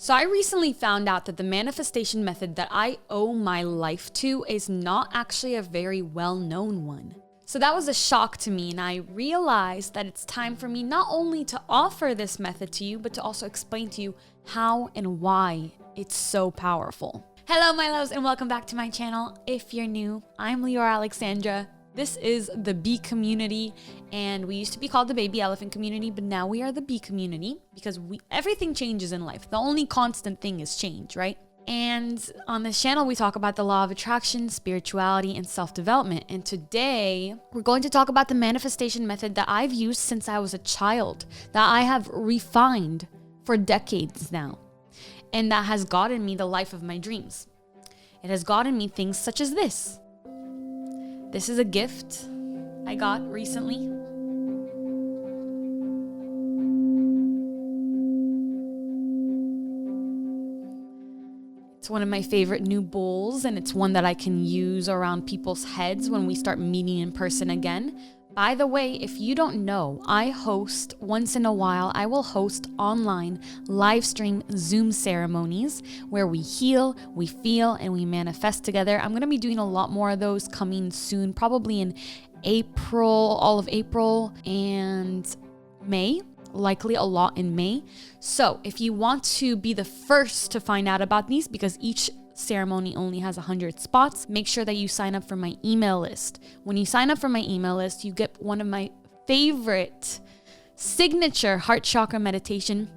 So I recently found out that the manifestation method that I owe my life to is not actually a very well-known one. So that was a shock to me, and I realized that it's time for me not only to offer this method to you, but to also explain to you how and why it's so powerful. Hello, my loves, and welcome back to my channel. If you're new, I'm Leeor Alexandra. This is the bee community, and we used to be called the baby elephant community, but now we are the bee community because everything changes in life. The only constant thing is change, right? And on this channel, we talk about the law of attraction, spirituality, and self-development. And today, we're going to talk about the manifestation method that I've used since I was a child, that I have refined for decades now, and that has gotten me the life of my dreams. It has gotten me things such as this. This is a gift I got recently. It's one of my favorite new bowls, and it's one that I can use around people's heads when we start meeting in person again. By the way, if you don't know, I host once in a while, I will host online live stream Zoom ceremonies where we heal, we feel, and we manifest together. I'm going to be doing a lot more of those coming soon, probably in April, all of April and May. Likely a lot in May. So if you want to be the first to find out about these, because each ceremony only has 100 spots, make sure that you sign up for my email list. When you sign up for my email list, you get one of my favorite signature heart chakra meditation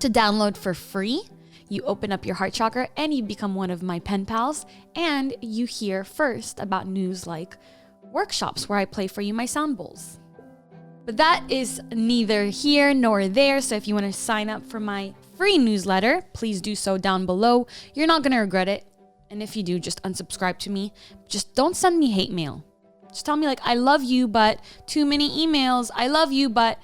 to download for free. You open up your heart chakra and you become one of my pen pals, and you hear first about news like workshops where I play for you my sound bowls. But that is neither here nor there. So if you want to sign up for my free newsletter, please do so down below. You're not going to regret it. And if you do, just unsubscribe to me. Just don't send me hate mail. Just tell me like, I love you, but too many emails. I love you, but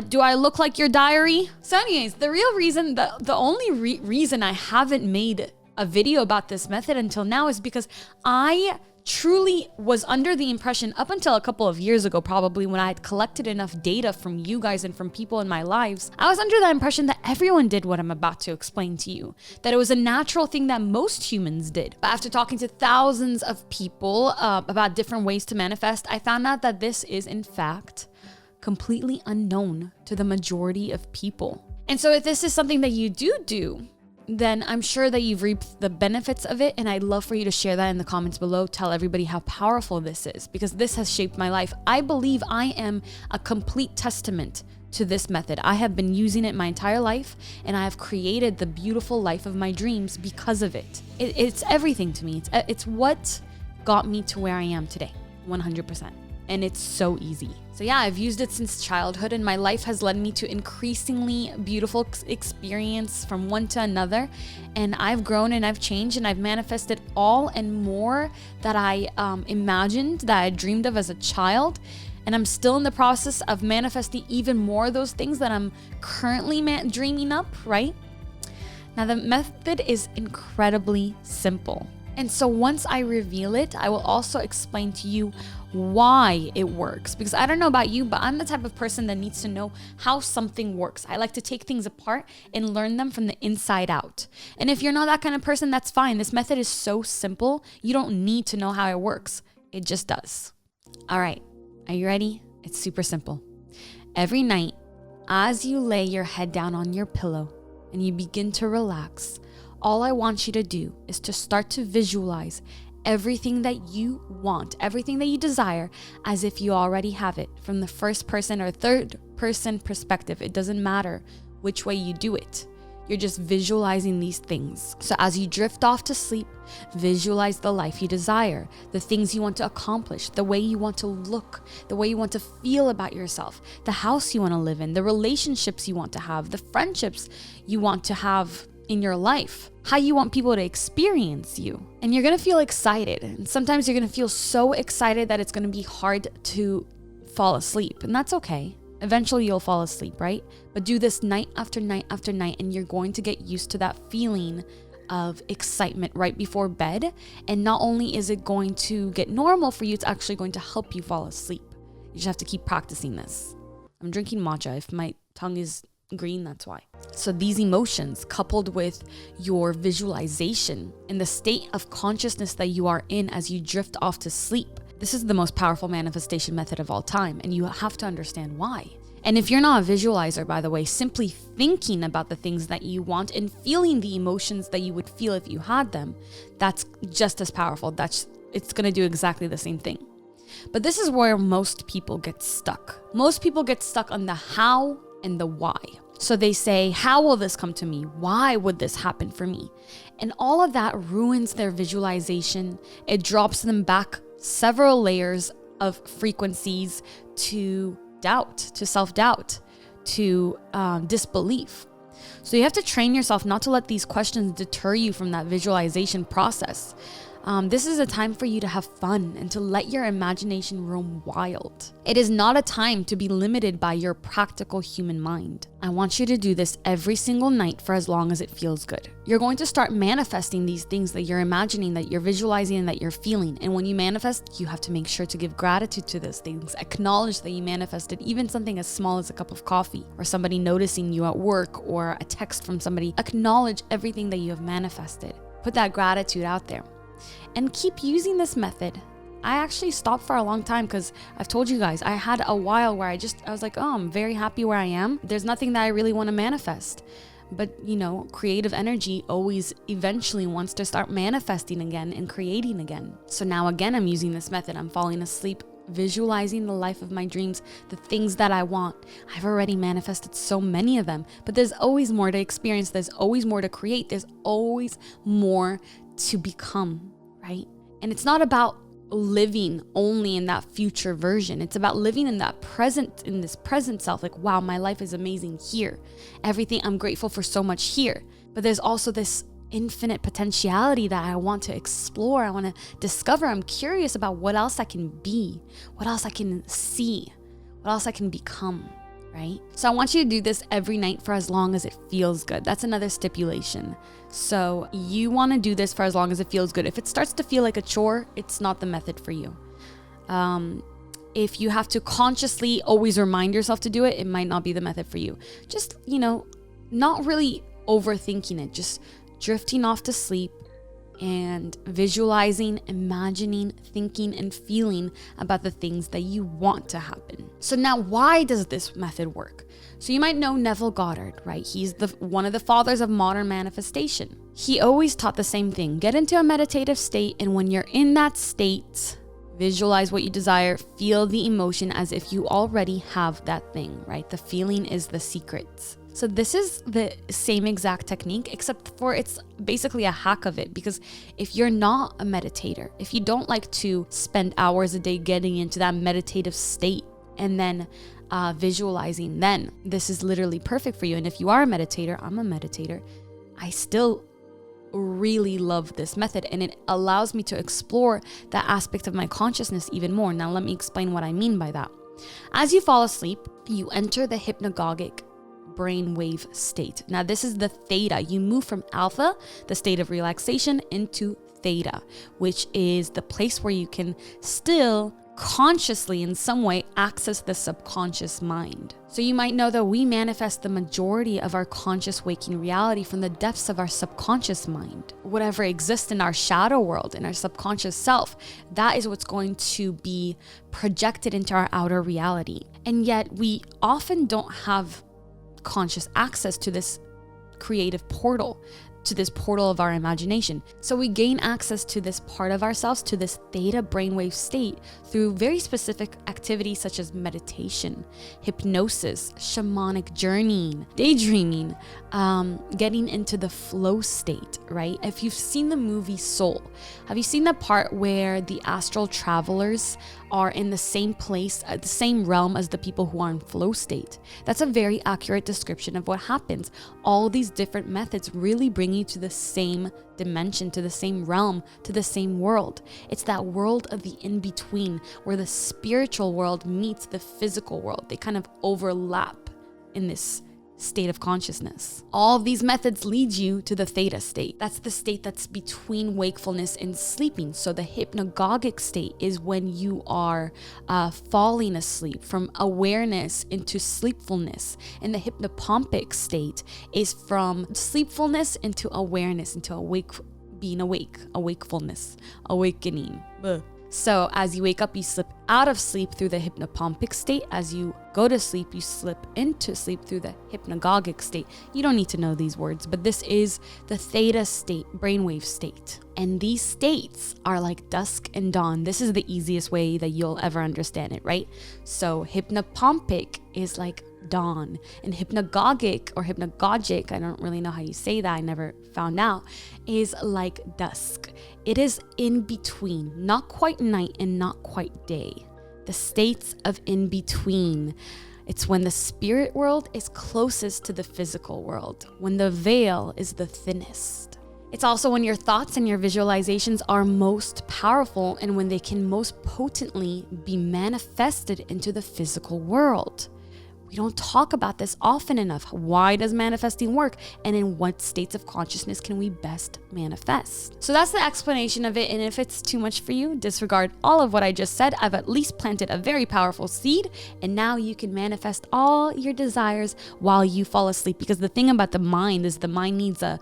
do I look like your diary? So anyways, the real reason, the only reason I haven't made a video about this method until now is because I truly was under the impression up until a couple of years ago, probably when I had collected enough data from you guys and from people in my lives, I was under the impression that everyone did what I'm about to explain to you, that it was a natural thing that most humans did. But after talking to thousands of people about different ways to manifest, I found out that this is in fact completely unknown to the majority of people. And so if this is something that you do, then I'm sure that you've reaped the benefits of it. And I'd love for you to share that in the comments below. Tell everybody how powerful this is, because this has shaped my life. I believe I am a complete testament to this method. I have been using it my entire life, and I have created the beautiful life of my dreams because of it. It's everything to me. It's what got me to where I am today, 100%. And it's so easy. So yeah, I've used it since childhood, and my life has led me to increasingly beautiful experience from one to another. And I've grown and I've changed, and I've manifested all and more that I imagined, that I dreamed of as a child. And I'm still in the process of manifesting even more of those things that I'm currently dreaming up, right? Now the method is incredibly simple. And so once I reveal it, I will also explain to you why it works. Because I don't know about you, but I'm the type of person that needs to know how something works. I like to take things apart and learn them from the inside out. And if you're not that kind of person, that's fine. This method is so simple. You don't need to know how it works. It just does. All right, are you ready? It's super simple. Every night, as you lay your head down on your pillow and you begin to relax, all I want you to do is to start to visualize everything that you want, everything that you desire, as if you already have it, from the first person or third person perspective. It doesn't matter which way you do it. You're just visualizing these things. So as you drift off to sleep, visualize the life you desire, the things you want to accomplish, the way you want to look, the way you want to feel about yourself, the house you want to live in, the relationships you want to have, the friendships you want to have in your life, how you want people to experience you. And you're gonna feel excited. And sometimes you're gonna feel so excited that it's gonna be hard to fall asleep. And that's okay. Eventually you'll fall asleep, right? But do this night after night after night, and you're going to get used to that feeling of excitement right before bed. And not only is it going to get normal for you, it's actually going to help you fall asleep. You just have to keep practicing this. I'm drinking matcha. If my tongue is green, that's why. So these emotions, coupled with your visualization in the state of consciousness that you are in as you drift off to sleep, this is the most powerful manifestation method of all time, and you have to understand why. And if you're not a visualizer, by the way, simply thinking about the things that you want and feeling the emotions that you would feel if you had them, that's just as powerful. It's gonna do exactly the same thing. But this is where most people get stuck. Most people get stuck on the how and the why. So they say, how will this come to me? Why would this happen for me? And all of that ruins their visualization. It drops them back several layers of frequencies to doubt, to self-doubt, to disbelief. So you have to train yourself not to let these questions deter you from that visualization process. This is a time for you to have fun and to let your imagination roam wild. It is not a time to be limited by your practical human mind. I want you to do this every single night for as long as it feels good. You're going to start manifesting these things that you're imagining, that you're visualizing, and that you're feeling. And when you manifest, you have to make sure to give gratitude to those things. Acknowledge that you manifested even something as small as a cup of coffee or somebody noticing you at work or a text from somebody. Acknowledge everything that you have manifested. Put that gratitude out there. And keep using this method. I actually stopped for a long time because I've told you guys, I had a while where I was like, oh, I'm very happy where I am. There's nothing that I really want to manifest. But, creative energy always eventually wants to start manifesting again and creating again. So now again, I'm using this method. I'm falling asleep, visualizing the life of my dreams, the things that I want. I've already manifested so many of them, but there's always more to experience. There's always more to create. There's always more to become, right? And it's not about living only in that future version. It's about living in this present self. Like, wow, my life is amazing here. Everything, I'm grateful for so much here. But there's also this infinite potentiality that I want to explore. I want to discover. I'm curious about what else I can be, what else I can see, what else I can become, right? So I want you to do this every night for as long as it feels good. That's another stipulation. So you want to do this for as long as it feels good. If it starts to feel like a chore, it's not the method for you. If you have to consciously always remind yourself to do it, it might not be the method for you. Just, not really overthinking it, just drifting off to sleep and visualizing, imagining, thinking, and feeling about the things that you want to happen. So now, why does this method work? So you might know Neville Goddard, right? He's one of the fathers of modern manifestation. He always taught the same thing. Get into a meditative state, and when you're in that state, visualize what you desire, feel the emotion as if you already have that thing, right? The feeling is the secret. So this is the same exact technique, except for it's basically a hack of it. Because if you're not a meditator, if you don't like to spend hours a day getting into that meditative state and then visualizing, then this is literally perfect for you. And if you are a meditator, I'm a meditator, I still really love this method, and it allows me to explore that aspect of my consciousness even more. Now, let me explain what I mean by that. As you fall asleep, you enter the hypnagogic brainwave state. Now, this is the theta. You move from alpha, the state of relaxation, into theta, which is the place where you can still consciously in some way access the subconscious mind. So you might know that we manifest the majority of our conscious waking reality from the depths of our subconscious mind. Whatever exists in our shadow world, in our subconscious self, that is what's going to be projected into our outer reality. And yet we often don't have conscious access to this creative portal, to this portal of our imagination. So we gain access to this part of ourselves, to this theta brainwave state, through very specific activities such as meditation, hypnosis, shamanic journeying, daydreaming, getting into the flow state, right? If you've seen the movie Soul, have you seen the part where the astral travelers are in the same place, the same realm as the people who are in flow state? That's a very accurate description of what happens. All these different methods really bring you to the same dimension, to the same realm, to the same world. It's that world of the in-between where the spiritual world meets the physical world. They kind of overlap in this state of consciousness. All of these methods lead you to the theta state. That's the state that's between wakefulness and sleeping. So the hypnagogic state is when you are falling asleep from awareness into sleepfulness. And the hypnopompic state is from sleepfulness into awareness, into being awake, wakefulness, awakening. Ugh. So as you wake up, you slip out of sleep through the hypnopompic state. As you go to sleep, you slip into sleep through the hypnagogic state. You don't need to know these words, but this is the theta state, brainwave state. And these states are like dusk and dawn. This is the easiest way that you'll ever understand it, right? So hypnopompic is like dawn, and hypnagogic or hypnagogic, I don't really know how you say that, I never found out, is like dusk. It is in between, not quite night and not quite day. The states of in between. It's when the spirit world is closest to the physical world, when the veil is the thinnest. It's also when your thoughts and your visualizations are most powerful and when they can most potently be manifested into the physical world. We don't talk about this often enough. Why does manifesting work? And in what states of consciousness can we best manifest? So that's the explanation of it. And if it's too much for you, disregard all of what I just said. I've at least planted a very powerful seed. And now you can manifest all your desires while you fall asleep. Because the thing about the mind is the mind needs the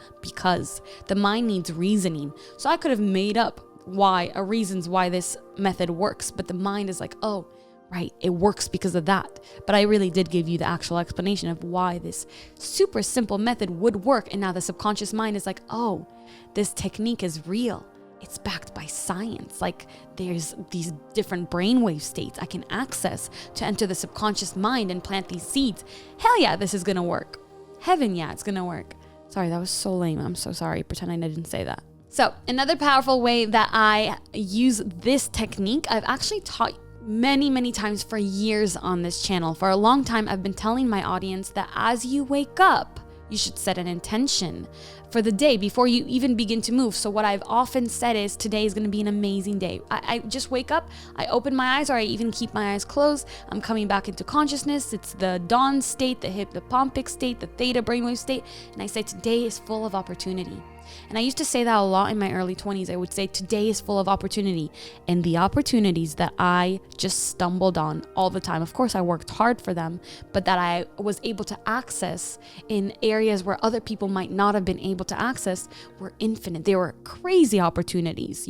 mind needs reasoning. So I could have made up reasons why this method works. But the mind is like, oh, right, it works because of that. But I really did give you the actual explanation of why this super simple method would work. And now the subconscious mind is like, oh, this technique is real. It's backed by science. Like there's these different brainwave states I can access to enter the subconscious mind and plant these seeds. Hell yeah, this is gonna work. Heaven yeah, it's gonna work. Sorry, that was so lame. I'm so sorry. Pretend I didn't say that. So another powerful way that I use this technique, I've actually taught many times for years on this channel. For a long time, I've been telling my audience that as you wake up, you should set an intention for the day before you even begin to move. So what I've often said is today is going to be an amazing day. I just wake up, I open my eyes, or I even keep my eyes closed. I'm coming back into consciousness. It's the dawn state, the hypnopompic state, the theta brainwave state. And I say today is full of opportunity. And I used to say that a lot in my early 20s. I would say today is full of opportunity. And the opportunities that I just stumbled on all the time, of course I worked hard for them, but that I was able to access in areas where other people might not have been able to access were infinite. They were crazy opportunities,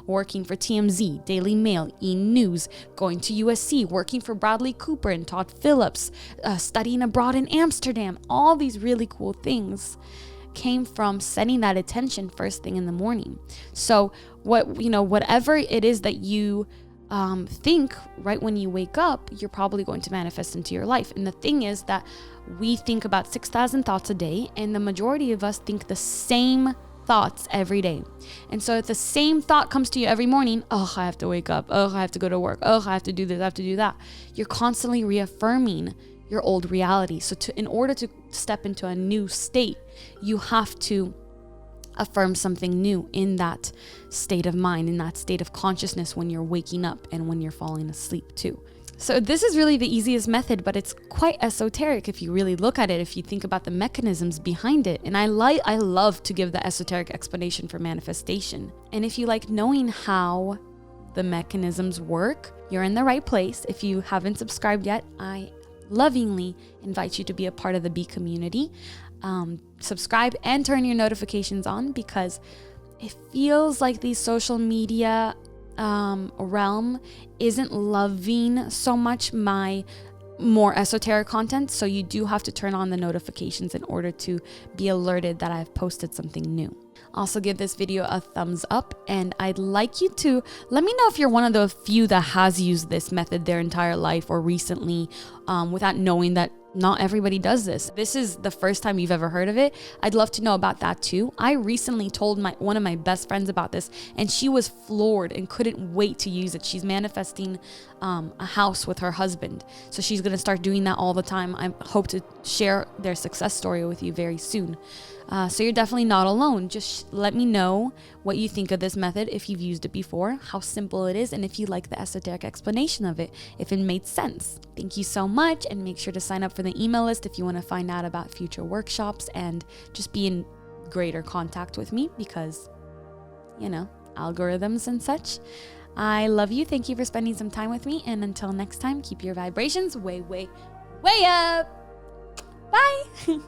working for TMZ, Daily Mail, E! News, going to USC, working for Bradley Cooper and Todd Phillips, studying abroad in Amsterdam. All these really cool things came from setting that attention first thing in the morning. So whatever it is that you think right when you wake up, you're probably going to manifest into your life. And the thing is that we think about 6,000 thoughts a day, and the majority of us think the same thoughts every day. And so if the same thought comes to you every morning, oh, I have to wake up, oh, I have to go to work, oh, I have to do this, I have to do that, you're constantly reaffirming your old reality. So in order to step into a new state, you have to affirm something new in that state of mind, in that state of consciousness when you're waking up and when you're falling asleep too. So this is really the easiest method, but it's quite esoteric if you really look at it, if you think about the mechanisms behind it. And I love to give the esoteric explanation for manifestation. And if you like knowing how the mechanisms work, you're in the right place. If you haven't subscribed yet, I lovingly invite you to be a part of the B community. Subscribe and turn your notifications on, because it feels like the social media realm isn't loving so much my more esoteric content. So you do have to turn on the notifications in order to be alerted that I've posted something new. Also give this video a thumbs up, and I'd like you to let me know if you're one of the few that has used this method their entire life or recently, without knowing that not everybody does this. This is the first time you've ever heard of it. I'd love to know about that too. I recently told one of my best friends about this, and she was floored and couldn't wait to use it. She's manifesting a house with her husband. So she's going to start doing that all the time. I hope to share their success story with you very soon. So you're definitely not alone. Just let me know what you think of this method, if you've used it before, how simple it is, and if you like the esoteric explanation of it, if it made sense. Thank you so much, and make sure to sign up for the email list if you want to find out about future workshops and just be in greater contact with me because, algorithms and such. I love you. Thank you for spending some time with me. And until next time, keep your vibrations way, way, way up. Bye.